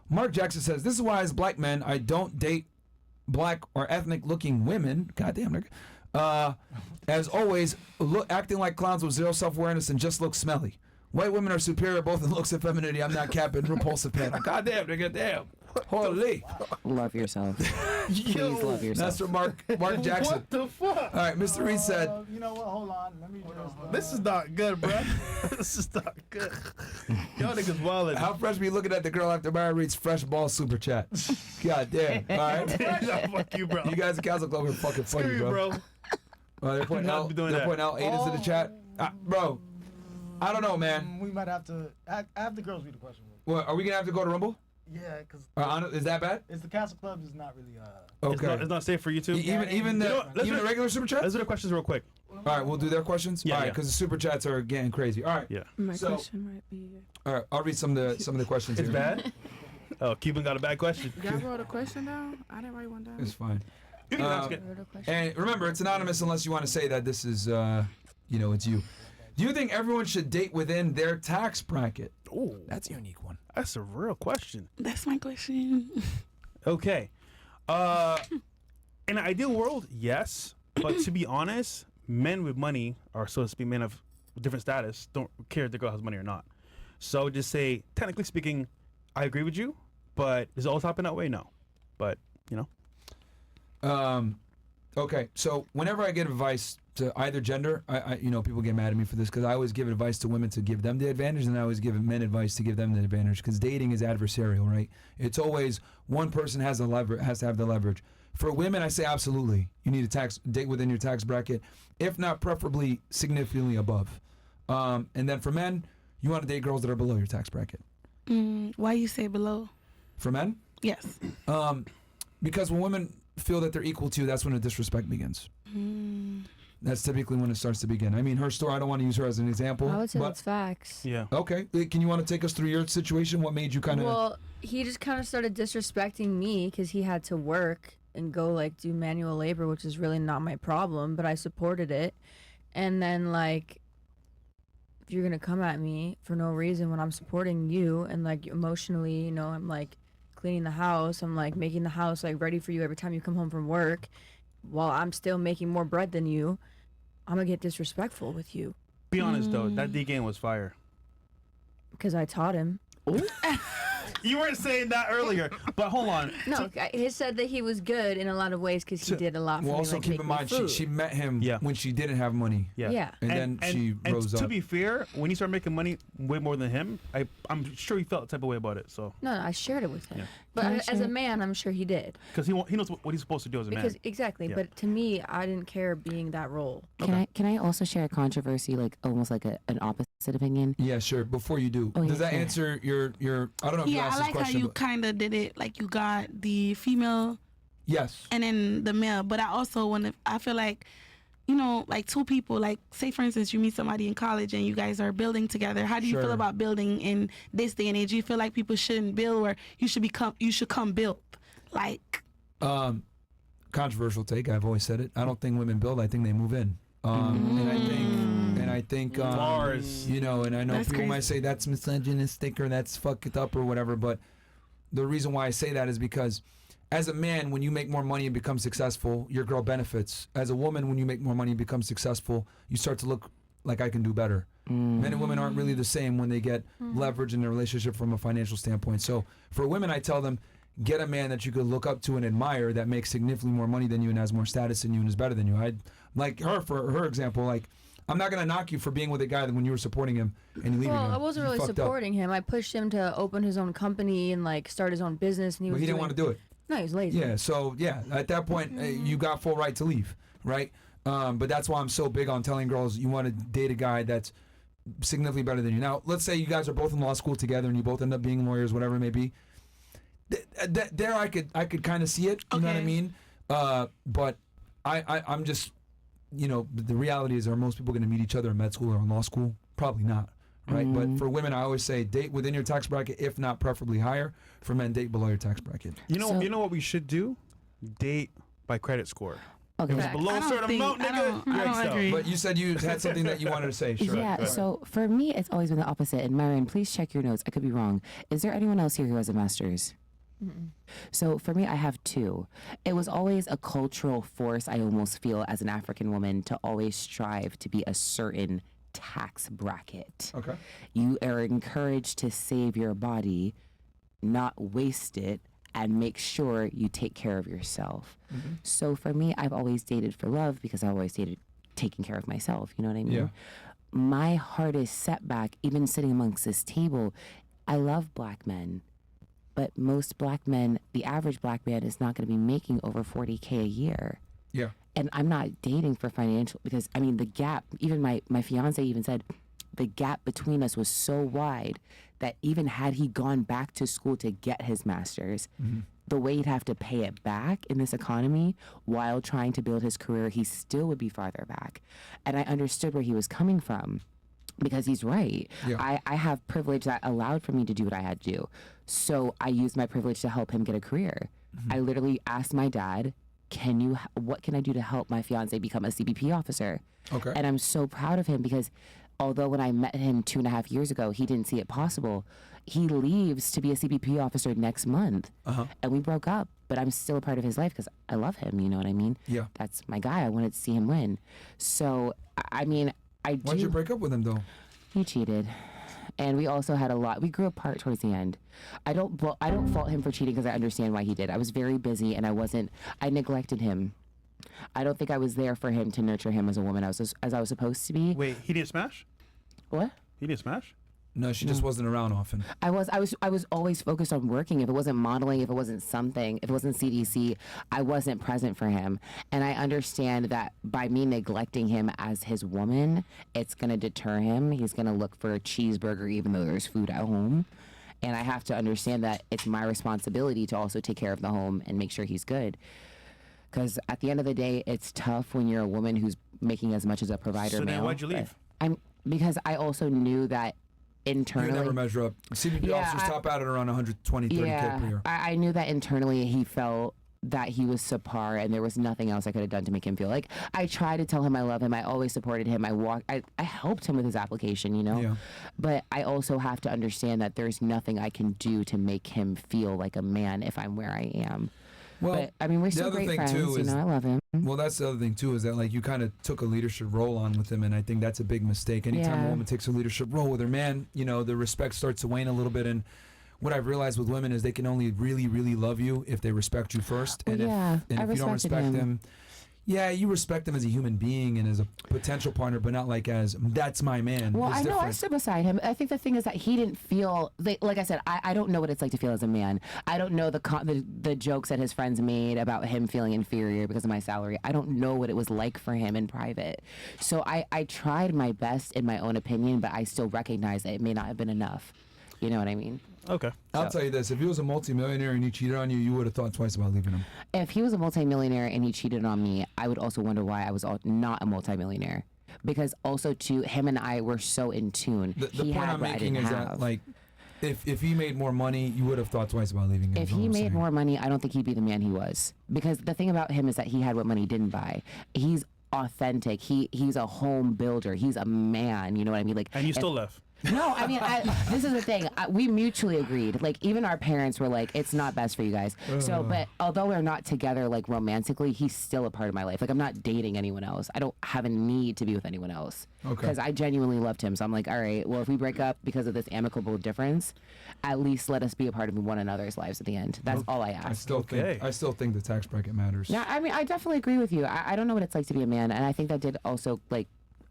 Mark Jackson says, this is why as black men, I don't date black or ethnic looking women. Goddamn, nigga. As always, acting like clowns with zero self-awareness and just look smelly. White women are superior both in looks and femininity. I'm not capping. Repulsive panic. Goddamn, nigga, damn. Holy. Love yourself. Please love yourself. That's from Mark Jackson. What the fuck? All right, Mr. Reed said. You know what? Hold on. Let me just. This is not good, bro. This is not good. Y'all niggas wildin'. How fresh be looking at the girl after Myron reads fresh ball super chat. God damn. All right. Fuck you, bro. You guys at Council Club are fucking funny, Screw you, bro. They're pointing out Aiden into the chat. Bro, I don't know, man. We might have to have the girls read the question. What, are we going to have to go to Rumble? Yeah, because is that bad? It's the Castle Club is not really okay. It's not safe for you too. Even the regular super chats. Let's do the questions real quick. All right, we'll do their questions. Yeah, all right, because the super chats are getting crazy. All right. Yeah. My question might be. All right, I'll read some of the questions. It's here. bad. Oh, Cuban got a bad question. Y'all wrote a question down? I didn't write one down. It's fine. You can ask it. And remember, it's anonymous unless you want to say that this is, it's you. Do you think everyone should date within their tax bracket? Oh, that's a unique one. That's a real question. That's my question. Okay. In an ideal world, yes. But to be honest, men with money, or so to speak, men of different status, don't care if the girl has money or not. So just say, technically speaking, I agree with you, but does it always happen that way? No. But, Okay, so whenever I give advice to either gender, I people get mad at me for this because I always give advice to women to give them the advantage, and I always give men advice to give them the advantage because dating is adversarial, right? It's always one person has to have the leverage. For women, I say absolutely, you need a date within your tax bracket, if not preferably significantly above. And then for men, you want to date girls that are below your tax bracket. Why you say below? For men? Yes. Because when women feel that they're equal to you, that's when the disrespect begins. That's typically when it starts to begin. I mean, her story, I don't want to use her as an example. I would say that's facts. Yeah. Okay. Can you want to take us through your situation? What made you kind of... Well, he just kind of started disrespecting me because he had to work and go, do manual labor, which is really not my problem, but I supported it. And then, if you're going to come at me for no reason when I'm supporting you and, emotionally, I'm, cleaning the house, I'm making the house ready for you every time you come home from work while I'm still making more bread than you, I'm gonna get disrespectful with you. Be honest though, that D game was fire. Because I taught him. You weren't saying that earlier, but hold on. No, he said that he was good in a lot of ways because he did a lot for me. Well, also keep in mind, she met him when she didn't have money. Yeah. And then she rose up. To be fair, when you start making money way more than him, I'm sure he felt the type of way about it. So no, I shared it with him. Yeah. But as a man, I'm sure he did. Because he knows what he's supposed to do as a man. Exactly. Yeah. But to me, I didn't care being that role. Can I also share a controversy, almost an opposite opinion? Yeah, sure. Before you do, does that answer your? I don't know if you asked this question. Yeah, I like how you kind of did it. You got the female. Yes. And then the male, but I also I feel two people, say for instance you meet somebody in college and you guys are building together. How do you feel about building in this day and age? Do you feel like people shouldn't build, or you should come build? Controversial take. I've always said it. I don't think women build. I think they move in. And I think bars. And I know that's people crazy. might say that's misogynistic or that's fucked up or whatever, but the reason why I say that is because as a man, when you make more money and become successful, your girl benefits. As a woman, when you make more money and become successful, you start to look like I can do better. Men and women aren't really the same when they get leverage in their relationship from a financial standpoint. So for women, I tell them, get a man that you could look up to and admire that makes significantly more money than you and has more status than you and is better than you. I'd like her, for her example, I'm not going to knock you for being with a guy that when you were supporting him and leaving him. Well, I wasn't really supporting him. I pushed him to open his own company and start his own business. And he didn't want to do it. No, he was lazy. Yeah, so at that point, you got full right to leave, right? But that's why I'm so big on telling girls you want to date a guy that's significantly better than you. Now, let's say you guys are both in law school together and you both end up being lawyers, whatever it may be. There I could kind of see it, you know what I mean? But I'm just, the reality is, are most people going to meet each other in med school or in law school? Probably not, right? But for women, I always say date within your tax bracket, if not preferably higher. For men, date below your tax bracket. You know what we should do? Date by credit score. Okay. If it's below a certain amount, nigga, I you're don't excelled. agree. But you said you had something that you wanted to say. Sure. Yeah, Go ahead. so for me, it's always been the opposite. And Myron, please check your notes. I could be wrong. Is there anyone else here who has a master's? So for me, I have 2. It was always a cultural force, I almost feel, as an African woman, to always strive to be a certain tax bracket. Okay. You are encouraged to save your body, not waste it, and make sure you take care of yourself. So for me, I've always dated for love because I always dated taking care of myself. You know what I mean? Yeah. My hardest setback, even sitting amongst this table, I love black men. But most black men, the average black man is not going to be making over $40K a year. Yeah. And I'm not dating for financial, because I mean, the gap, even my fiance even said, the gap between us was so wide that even had he gone back to school to get his master's, the way he'd have to pay it back in this economy while trying to build his career, he still would be farther back. And I understood where he was coming from. Because he's right. Yeah. I have privilege that allowed for me to do what I had to do. So I used my privilege to help him get a career. I literally asked my dad, what can I do to help my fiance become a CBP officer? Okay. And I'm so proud of him because although when I met him 2.5 years ago, he didn't see it possible, he leaves to be a CBP officer next month. And we broke up, but I'm still a part of his life because I love him, you know what I mean? Yeah. That's my guy. I wanted to see him win. So, I mean, Why'd you break up with him though? He cheated, and we also had a lot. We grew apart towards the end. I don't fault him for cheating because I understand why he did. I was very busy, and I neglected him. I don't think I was there for him to nurture him as a woman as I was supposed to be. Wait, he didn't smash? What? He didn't smash? No, she just wasn't around often. I was always focused on working. If it wasn't modeling, if it wasn't something, if it wasn't CDC, I wasn't present for him. And I understand that by me neglecting him as his woman, it's gonna deter him. He's gonna look for a cheeseburger even though there's food at home. And I have to understand that it's my responsibility to also take care of the home and make sure he's good. Because at the end of the day, it's tough when you're a woman who's making as much as a provider So then male. why'd you leave? Because I also knew that internally. You never measure up. CBP officers top out at around 120, 30K per year. I knew that internally he felt that he was subpar and there was nothing else I could have done to make him feel like. I tried to tell him I love him. I always supported him. I helped him with his application, you know? Yeah. But I also have to understand that there's nothing I can do to make him feel like a man if I'm where I am. Well, but I mean, we're still great friends. You know, I love him. Well, that's the other thing too, is that like you kind of took a leadership role on with him, and I think that's a big mistake. Anytime a woman takes a leadership role with her man, you know, the respect starts to wane a little bit. And what I've realized with women is they can only really, really love you if they respect you first. And if you don't respect them, you respect them as a human being and as a potential partner, but not like as that's my man. Well, It's I know I different. stood beside him. I think the thing is that he didn't feel like I said. I don't know what it's like to feel as a man. I don't know the jokes that his friends made about him feeling inferior because of my salary. I don't know what it was like for him in private. So I tried my best in my own opinion, but I still recognize that it may not have been enough. You know what I mean? Okay. I'll tell you this: if he was a multimillionaire and he cheated on you, you would have thought twice about leaving him. If he was a multimillionaire and he cheated on me, I would also wonder why I was not a multimillionaire. Because also, too, him and I were so in tune. The he point had I'm what I making didn't is have. that, like, if he made more money, you would have thought twice about leaving him. If he made more money, I don't think he'd be the man he was. Because the thing about him is that he had what money didn't buy. He's authentic. He's a home builder. He's a man. You know what I mean? Like, And you still left. No, I mean, this is the thing. We mutually agreed. Like, even our parents were like, it's not best for you guys. So, but although we're not together, like, romantically, he's still a part of my life. Like, I'm not dating anyone else. I don't have a need to be with anyone else. Okay. Because I genuinely loved him. So I'm like, all right, well, if we break up because of this amicable difference, at least let us be a part of one another's lives at the end. That's all I ask. I still think the tax bracket matters. Yeah, I mean, I definitely agree with you. I don't know what it's like to be a man. And I think that did also, like,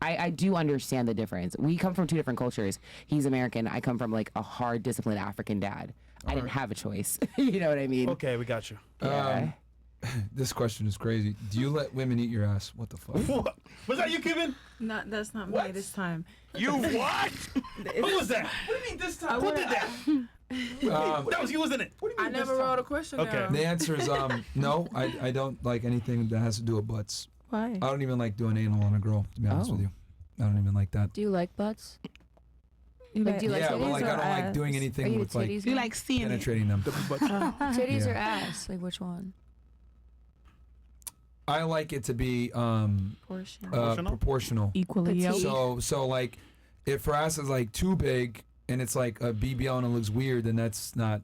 I do understand the difference. We come from two different cultures. He's American. I come from like a hard, disciplined African dad. I didn't have a choice. You know what I mean? Okay, we got you. Yeah. This question is crazy. Do you let women eat your ass? What the fuck? What? Was that you, Kevin? That's not What? me this time. You what? Who was that? What do you mean this time? Who did that? That was you, wasn't it? What do you I mean never this time? wrote a question Okay. down. The answer is no. I don't like anything that has to do with butts. Why? I don't even like doing anal on a girl, to be honest with you. I don't even like that. Do you like butts? Like, do you like Yeah, but titties like I or don't like ass? doing Are anything you with a like titties You guy? like seeing it. penetrating them. Titties Yeah. or ass? Like which one? I like it to be Portion. proportional. Equally yoked. So like, if her ass is like too big and it's like a BBL and it looks weird, then that's not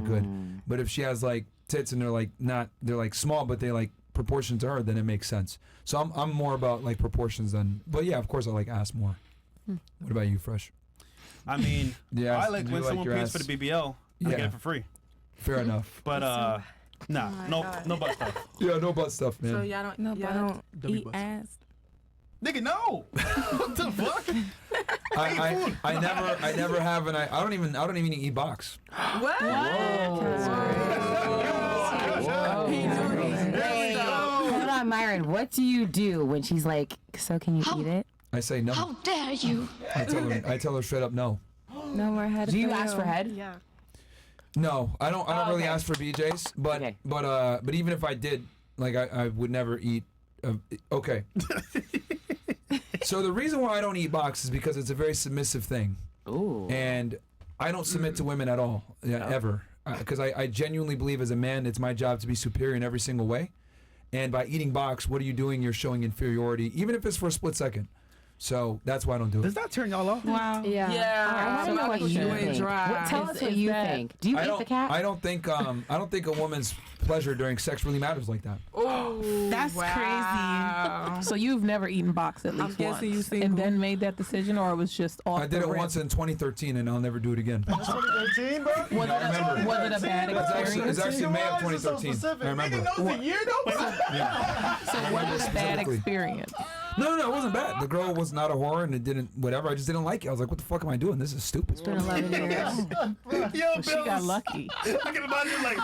good. But if she has like tits and they're like small, but they like proportion to her, then it makes sense. So I'm more about like proportions than. But yeah, of course I like ass more. What about you, Fresh? I mean, Yeah, I like do when you like someone your pays ass? for the BBL, I get Yeah. it for free. Fair enough. But nah, no butt stuff. Yeah, no butt stuff, man. So y'all don't eat butts. ass. Nigga, no. What the fuck? I never have, and I don't even eat box. What? Wait, hold on, Myron. What do you do when she's like, so can you eat it? I say no. How dare you? I tell her straight up no. No more head. Do you ask for head? Yeah. No, I don't really okay. ask for BJ's, but Okay. but even if I did, like I would never eat. Okay. So the reason why I don't eat box is because it's a very submissive thing, Ooh. and I don't submit to women at all, ever, because I genuinely believe as a man it's my job to be superior in every single way, and by eating box, what are you doing? You're showing inferiority, even if it's for a split second. So that's why I don't do Does it. that turn y'all off? Wow. Yeah. I want to know what you think. Tell us what you think. Do you eat the cat? I don't think a woman's pleasure during sex really matters like that. That's crazy. So you've never eaten box at least once, guessing you single. and then made that decision, or it was just off I did the it rip? once in 2013, and I'll never do it again. That's 2013, bro. Was, I remember. was it a bad experience? It's actually May of Why is it so 2013. specific? I remember. Nigga knows the year though. So was it a bad specifically. experience? No, it wasn't bad. The girl was not a whore, and it didn't whatever. I just didn't like it. I was like, what the fuck am I doing? This is stupid. It's been 11 years. Yo, She got Bills. lucky. I can imagine like,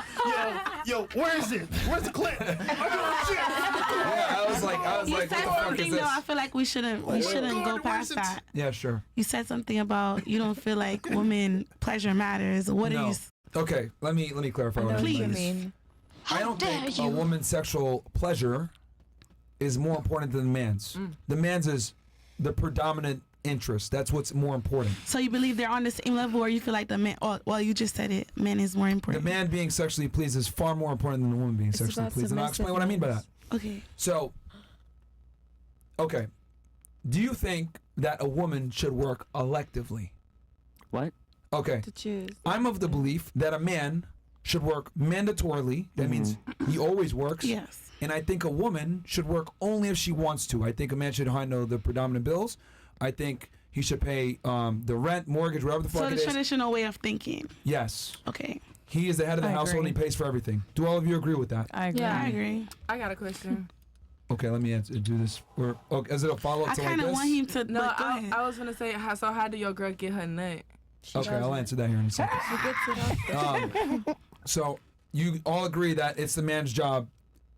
yo, where is it? Where's the clip? I don't shit. Yeah, I was like, You what the said fuck is something this? though. I feel like we shouldn't go past that. Yeah, sure. You said something about you don't feel like women pleasure matters. What are No. you? Okay, let me clarify what I mean by Please. this. I don't dare think you. a woman's sexual pleasure is more important than the man's. The man's is the predominant interest. That's what's more important. So you believe they're on the same level, or you feel like the man? Or, well, you just said it. Man is more The important. man being sexually pleased is far more important than the woman being sexually about pleased. And I'll explain what I mean by that. Okay. So, okay. Do you think that a woman should work electively? What? Okay. To choose. I'm of the belief that a man should work mandatorily. That means he always works. Yes. And I think a woman should work only if she wants to. I think a man should handle the predominant bills. I think he should pay the rent, mortgage, whatever the So fuck the it is. traditional way of thinking. Yes. Okay. He is the head of the I household agree. and he pays for everything. Do all of you agree with that? I agree. Yeah. I agree. I got a question. Okay, let me do this. Or, is it a follow-up I to like kind of this? want him to. No, but go ahead. I was gonna say, how do your girl get her nut? Okay, I'll answer that here in a second. She gets it off. So you all agree that it's the man's job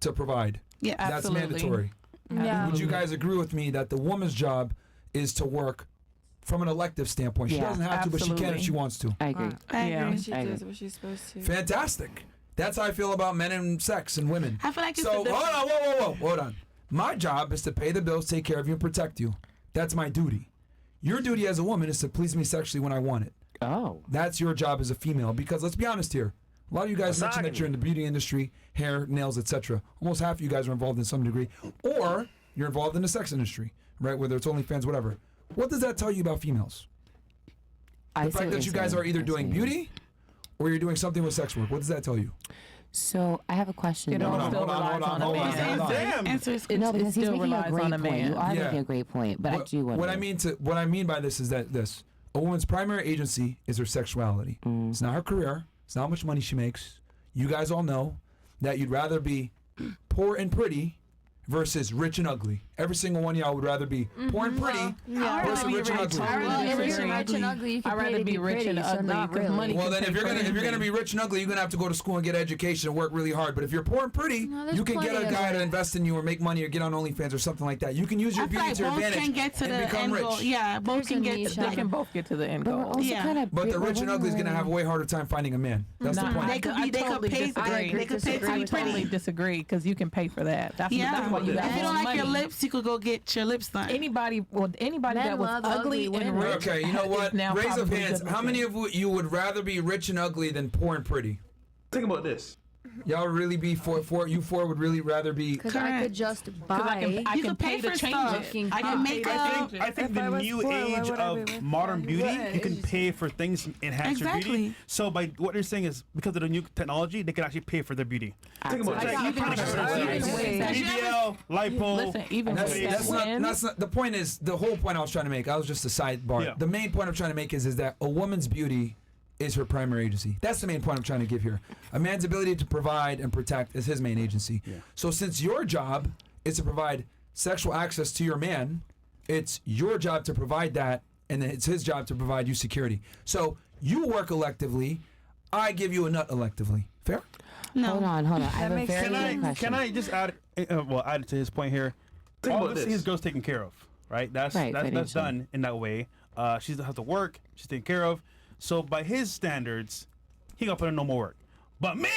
to provide. Yeah. That's Absolutely. mandatory. Yeah. Would you guys agree with me that the woman's job is to work from an elective standpoint? She Yeah, doesn't have to, but she can if absolutely. she wants to. I agree. I Yeah. agree. She I does agree. what she's supposed to. Fantastic. That's how I feel about men and sex and women. I feel like it's So a hold different- on, whoa, hold on. My job is to pay the bills, take care of you, and protect you. That's my duty. Your duty as a woman is to please me sexually when I want it. Oh. That's your job as a female. Because let's be honest here. A lot of you guys mentioned that you're in the beauty industry, hair, nails, etc. Almost half of you guys are involved in some degree. Or you're involved in the sex industry, right? Whether it's OnlyFans, whatever. What does that tell you about females? The fact that you guys are either doing beauty or you're doing something with sex work. What does that tell you? So I have a question. It though. all still relies on a man. Damn. Answer is No, It because he's still making a relies great on a point. man. You are Yeah. making a great point, but I do wonder. What I mean by this is that this a woman's primary agency is her sexuality. It's not her career. It's not how much money she makes. You guys all know that you'd rather be poor and pretty versus rich and ugly. Every single one of y'all would rather be poor and pretty versus rich and ugly. Well, if rich you're and rich and ugly, you can I'd pay rather to be rich pretty, and so ugly, not 'cause really. money Well, can then pay if you're for gonna anything. be rich and ugly, you're gonna have to go to school and get education and work really hard. But if you're poor and pretty, No, there's you can get plenty a of guy to that. invest in you or make money or get on OnlyFans or something like that. You can use your I feel beauty like to your both advantage can get to and the become end rich. goal. Yeah, both There's can a get niche to They out can both get to the end But we're goal. also Yeah. kind of. But the rich and ugly is gonna have a way harder time finding a man. That's the Nah. point. They could I be. They totally could pay. disagree. They could pay to I be totally pretty. disagree because you can pay for that. That's Yeah. what you got. If you don't more like your money. lips, you could go get your lips done. Anybody Men that was love ugly ugly and women. rich. Okay, you know is what? now Raise of probably hands. good How many looking. of you would rather be rich and ugly than poor and pretty? Think about this. Y'all really be for you four would really rather be. Because I Correct. could just I buy. can, I You can could pay pay to for change stuff. it. fucking I can make house. a. I think If the I was new poor, why age would I of be with modern that? beauty, Right. you can pay for things to enhance your beauty. Exactly. So by what you're saying is because of the new technology, they can actually pay for their beauty. Think about it. I Like, you got can it. BBL, lipo. Listen, even That's, with that's, not, wins, that's not the point. Is the whole point I was trying to make. I was just a sidebar. Yeah. The main point I'm trying to make is that a woman's beauty is her primary agency. That's the main point I'm trying to give here. A man's ability to provide and protect is his main agency. Yeah. So since your job is to provide sexual access to your man, it's your job to provide that, and then it's his job to provide you security. So you work electively, I give you a nut electively. Fair? No. Hold on. I have a makes very sense. good question. Can I just add? Add to his point here. All about this this. his girl's taken care of, right? That's Right, that's financially. done in that way. She doesn't have to work. She's taken care of. So by his standards, he gonna put in no more work. But me,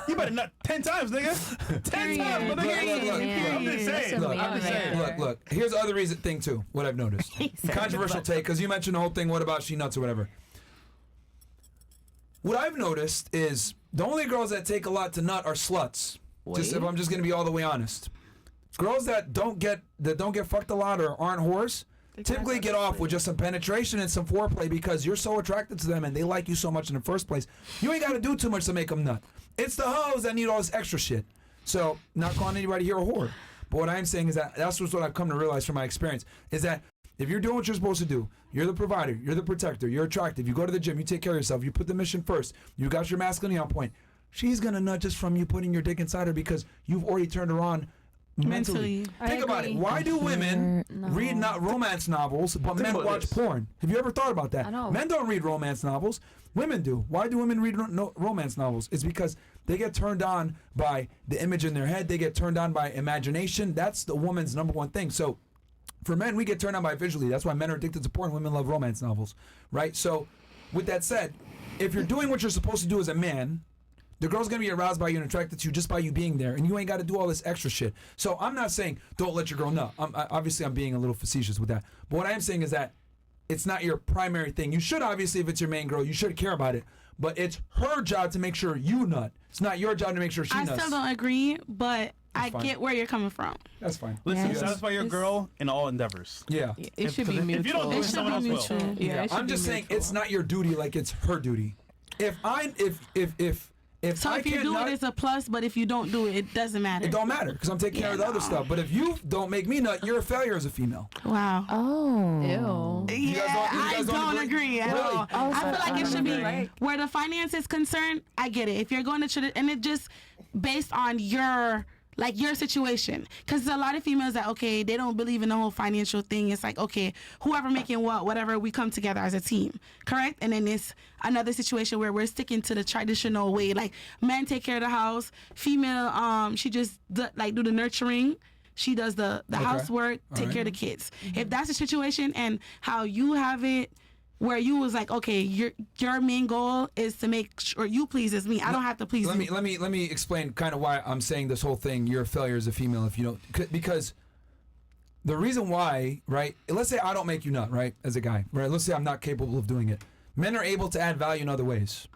you better nut 10 times, nigga. 10 times, Look, nigga. look, I'm just saying. Look, I'm just saying. Look. Here's the other reason thing too. What I've noticed. Controversial take, because you mentioned the whole thing. What about she nuts or whatever? What I've noticed is the only girls that take a lot to nut are sluts. Just if I'm just gonna be all the way honest, girls that don't get fucked a lot or aren't whores typically get off with just some penetration and some foreplay because you're so attracted to them and they like you so much in the first place. You ain't got to do too much to make them nut. It's the hoes that need all this extra shit. So, not calling anybody here a whore. But what I'm saying is that that's what I've come to realize from my experience is that if you're doing what you're supposed to do, you're the provider, you're the protector, you're attractive, you go to the gym, you take care of yourself, you put the mission first, you got your masculinity on point, she's going to nut just from you putting your dick inside her because you've already turned her on mentally. I Think about it. agree. Why do women No. read not romance novels, but men about watch this. porn? Have you ever thought about that? I know. Men don't read romance novels. Women do. Why do women read romance novels? It's because they get turned on by the image in their head. They get turned on by imagination. That's the woman's number one thing. So for men, we get turned on by visually. That's why men are addicted to porn. Women love romance novels, right? So with that said, if you're doing what you're supposed to do as a man, the girl's gonna be aroused by you and attracted to you just by you being there, and you ain't got to do all this extra shit. So I'm not saying don't let your girl nut. Obviously I'm being a little facetious with that. But what I am saying is that it's not your primary thing. You should obviously, if it's your main girl, you should care about it. But it's her job to make sure you nut. It's not your job to make sure she I nuts. still don't agree, but I fine. get where you're coming from. That's fine. Listen, Yes. satisfy your girl in all endeavors. Yeah. it should be If mutual. you don't do It it, should someone be else will. mutual. Yeah, it should I'm be just saying mutual. it's not your duty like it's her duty. If So I if you can't do nut, it, it's a plus, but if you don't do it, it doesn't matter. it don't matter because I'm taking care of the other stuff. But if you don't make me nut, you're a failure as a female. Wow. Oh. Ew. You guys don't- you I guys don't don't agree? agree at Really? all. Oh, I feel like it should be agree. where the finance is concerned. I get it. If you're going to and it just based on your situation, because there's a lot of females that they don't believe in the whole financial thing. It's like whoever making whatever, we come together as a team, correct? And then it's another situation where we're sticking to the traditional way, like men take care of the house, female she just do the nurturing. She does the housework, take care of the kids. If that's the situation and how you have it, where you was like, your main goal is to make sure you pleases me. I don't have to please you. Let me explain kind of why I'm saying this whole thing. You're a failure as a female if you don't, because the reason why, right? Let's say I don't make you nut, right? As a guy, right? Let's say I'm not capable of doing it. Men are able to add value in other ways.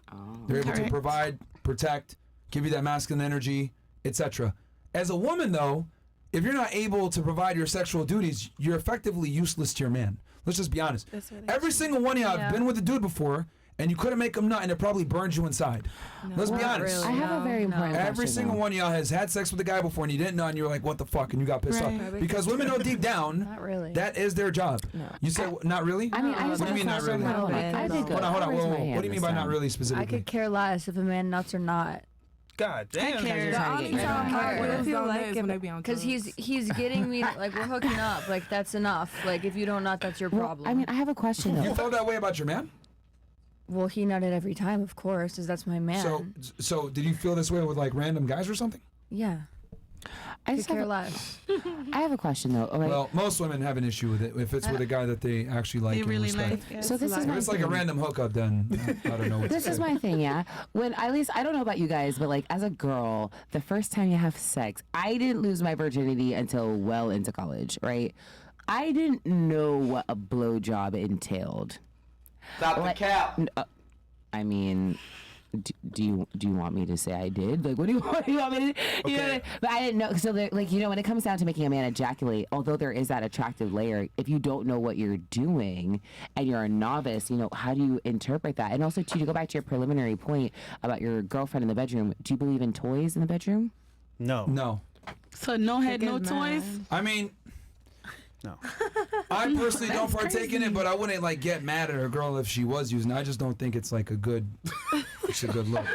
They're able to Correct. provide, protect, give you that masculine energy, etc. As a woman, though, if you're not able to provide your sexual duties, you're effectively useless to your man. Let's just be honest. That's what Every single one of y'all have been with a dude before, and you couldn't make him nut, and it probably burns you inside. Let's be Not honest. really. I have a very important question. Every single though. one of y'all has had sex with a guy before and you didn't know and you were like, what the fuck? And you got pissed Right. off. Because women know deep down Not really. that is their job. You said, not really? I mean, I just What do you mean not really? Hold on. I did good. Hold on. I'll raise Whoa, my whoa. hand What do you mean this by not time. really I specifically? could care less if a man nuts or not. God damn. care. The trying to only get time rid of I it. would I feel feel like like if- when they be on Because he's getting me, like, we're hooking up. Like, that's enough. Like, if you don't nut, that's your Well, problem. I mean, I have a question You though. felt that way about your man? well, he nutted every time, of course, because that's my man. So did you feel this way with like random guys or something? Yeah. I Could just care have, less. I have a question though. Okay. Well, most women have an issue with it if it's with a guy that they actually like They and really respect. like. so this is If my it's like a thing. random hookup, then I don't know what to This is say. my thing, yeah. When at least I don't know about you guys, but like as a girl, the first time you have sex, I didn't lose my virginity until well into college, right? I didn't know what a blowjob entailed. Stop the Like- cap. I mean, Do you want me to say I did? Like, what do you want me to? You know, but I didn't know. So, like, you know, when it comes down to making a man ejaculate, although there is that attractive layer, if you don't know what you're doing and you're a novice, you know, how do you interpret that? And also, too, to go back to your preliminary point about your girlfriend in the bedroom, do you believe in toys in the bedroom? No. So no head, no Because, toys. man, I mean, No. I personally don't partake in it, but I wouldn't like get mad at her girl if she was using it. I just don't think it's like it's a good look.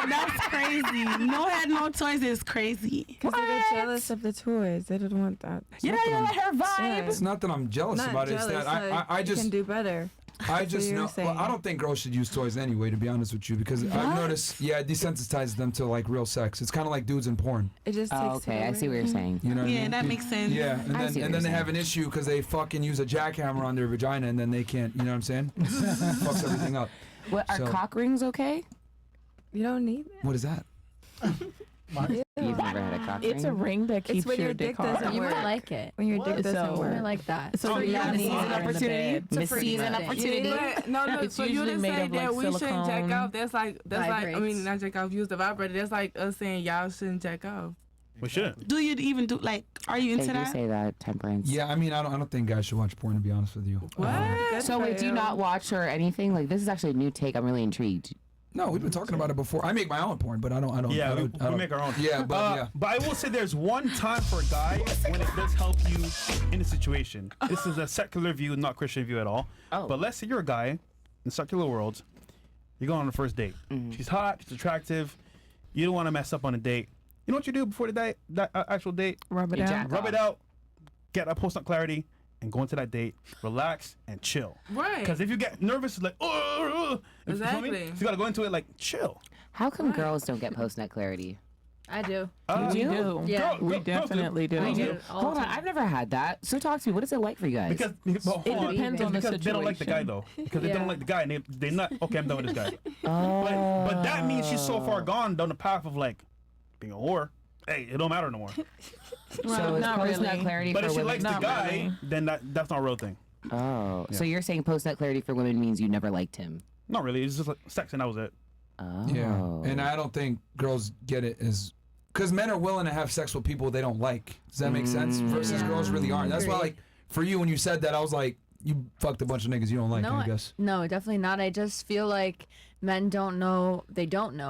That's crazy. No head, no toys is crazy. Because they get jealous of the toys. They don't want that. You know, her vibe. Yeah. It's not that I'm jealous Not about it. jealous, It's that like, I you just can do better. I just you're know. saying. Well, I don't think girls should use toys anyway, to be honest with you, because I've noticed. Yeah, it desensitizes them to like real sex. It's kind of like dudes in porn. It just takes Oh, okay, I see what you're saying. You know what I Yeah, mean? that makes sense. Yeah, and I then see what and then you're they have saying. an issue because they fucking use a jackhammer on their vagina and then they can't. You know what I'm saying? Fucks everything up. What, are So- cock rings okay? You don't need it. What is that? You've never had a cock It's a ring? ring that It's keeps when your your dick dick hard. doesn't You work. might like it. When your dick So- doesn't I work. like that. So Oh, you yeah. don't need It's it an in the opportunity. bed. Miss Season opportunity. But, no, It's so you usually just made say of, that like, we shouldn't jack silicone. off. That's like I mean Vibrates. not jack off. Use the vibrator. That's like us saying y'all shouldn't jack off. We shouldn't. Do you even do like? Are you They into do that? say that, Temperance. Yeah, I mean, I don't think guys should watch porn, to be honest with you. What? So wait, do you not watch or anything? Like, this is actually a new take. I'm really intrigued. No, we've been talking about it before. I make my own porn, but I don't. Yeah, I we don't- make our own. Yeah, but yeah. But I will say there's one time for a guy when it does help you in a situation. This is a secular view, not Christian view at all. Oh. But let's say you're a guy in the secular world. You go on a first date. She's hot. She's attractive. You don't want to mess up on a date. You know what you do before the date, that actual date? Rub it You out. jack Rub it off. out. Get that post-nut clarity. And go into that date, relax and chill. Right. Because if you get nervous, it's like, you feel me? Exactly. So you gotta go into it like chill. How come girls don't get post-nut clarity? I do. We do. Yeah. We definitely do. I Girls do. All Hold the on, time. I've never had that. So talk to me. What is it like for you guys? Because well, hold on. depends on the because they don't like the guy situation. though. Because they Yeah. don't like the guy and they not okay. I'm done with this guy. oh. But that means she's so far gone down the path of like being a whore. Hey, it don't matter no more. So Well, is not post-nut really. clarity But for if she women? likes the Not guy, really. then that's not a real thing. Oh, so Yeah. you're saying post-nut clarity for women means you never liked him? Not really. It's just like sex and that was it. Oh. Yeah, and I don't think girls get it as because men are willing to have sex with people they don't like. Does that make sense? Versus Yeah. girls really aren't. That's why, Agreed. like, for you when you said that, I was like, you fucked a bunch of niggas you don't like. No, I guess. No, definitely not. I just feel like men don't know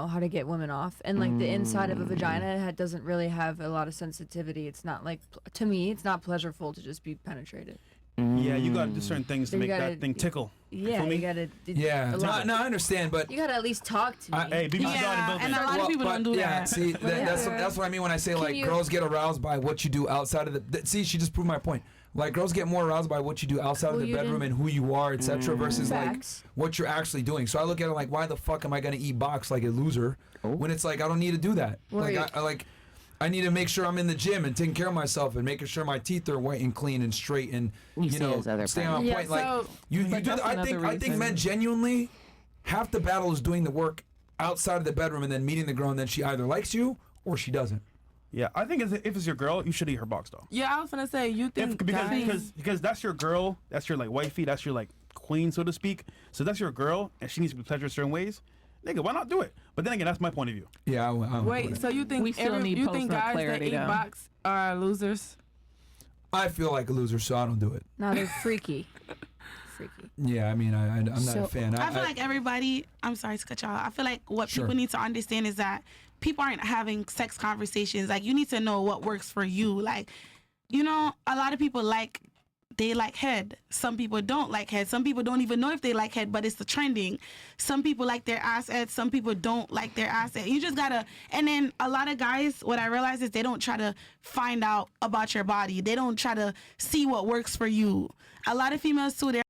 how to get women off, and like the inside of a vagina doesn't really have a lot of sensitivity. It's not like to me, it's not pleasurable to just be penetrated. Yeah, you gotta do certain things to You make gotta- that thing tickle. Yeah, feel me? you gotta. Yeah, a lot. no, I understand, but You gotta at least talk to me. Hey, BB's on the Yeah, building. and a lot of people don't do yeah, that. see, that's Yeah. that's what I mean when I say like you- girls get aroused by what you do outside of the. See, she just proved my point. Like girls get more aroused by what you do outside of Well, the you bedroom didn't- and who you are, etc. Versus Facts. like what you're actually doing. So I look at it like, why the fuck am I gonna eat box like a loser when it's like I don't need to do that. Well, Like I need to make sure I'm in the gym and taking care of myself and making sure my teeth are white and clean and straight and You see know his other stay friend. on Yeah, point. Like so- you But do. that's I think another men reason. genuinely half the battle is doing the work outside of the bedroom and then meeting the girl and then she either likes you or she doesn't. Yeah, I think if it's your girl, you should eat her box though. Yeah, I was gonna say you think Because that's your girl, that's your like wifey, that's your like queen, so to speak. So that's your girl, and she needs to be pleasured certain ways. Nigga, why not do it? But then again, that's my point of view. Yeah, I Wait, wouldn't. so you think We still need you think post-nut guys clarity, that eat though. box are losers? I feel like a loser, so I don't do it. No, they're freaky. Freaky. Yeah, I mean, I'm not So- a fan. I feel like everybody. I'm sorry to cut y'all. I feel like what Sure. people need to understand is that people aren't having sex conversations. Like you need to know what works for you. Like, you know, a lot of people they like head. Some people don't like head. Some people don't even know if they like head, but it's the trending. Some people like their ass head. Some people don't like their ass head. You just gotta. And then a lot of guys, what I realize is they don't try to find out about your body. They don't try to see what works for you. A lot of females too, they're